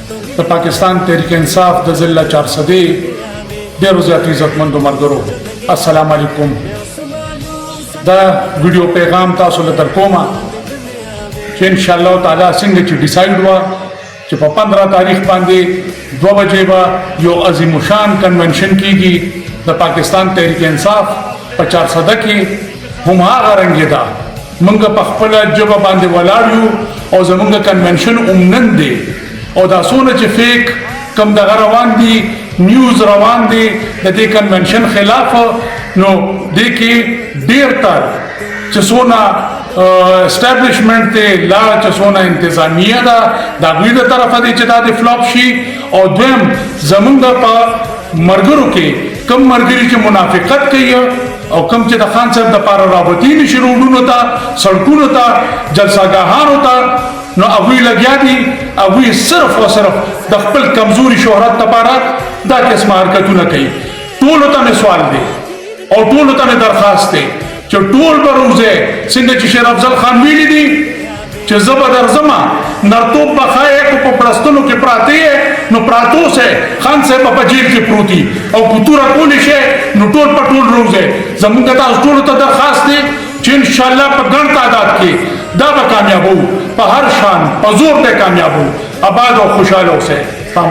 د پاکستان تحریک انصاف د ضلع 400 ډیرو زیات عزتمندو ملګرو، السلام علیکم. دا ویډیو پیغام تاسو له درکومه چې ان شاء الله تعالی څنګه چې ډیسایډ وا چې په 15 تاریخ باندې 2 بجې به یو عظیم الشان کنونشن کیږي د پاکستان تحریک انصاف په 400 کې هم هغه رنګ ده. موږ په خپل ژبه باندې ولاړ یو او زموږ کنونشن اومنن دی او دا څونه چې فیک کم دغه روان دي نیوز روان دي د دې کنونشن خلاف، نو دې کې ډیر تر چې څونه اسټابلیشمنٹ ته لا چې څونه انتظامیه ده دا دوی د طرفه دي چې دا د فلاپ شي، او دویم زمونږ په مرګرو کې کم مرګري چې منافقت کوي او کم چې د خان صاحب د پاره رابطي نشي روډونو ته سړکونو ته جلساګاهانو ته، نو هغوی لګیا دي هغوی صرف او صرف د خپل کمزوري شهرت لپاره دا قسم حرکتونه کوي. ټولو ته مې سوال دی او ټولو ته مې درخواست دی چې ټول به روزه څنګه چې شیر افضل خان ویلي دي چې زه به درځمه نرتوب به ښایې که په پرستنو کې پراته یې نو پراتو سه خان صاحب په جیل کې پروتي او کتوره کولی شي نو ټول په ټول روزه زمونږ تاسو ټولو ته درخواست دی چې انشاءالله په ګڼ تعداد کې دا به کامیابو، په هر شان په زور دی کامیابو. آباد او خوشحاله اوسئ.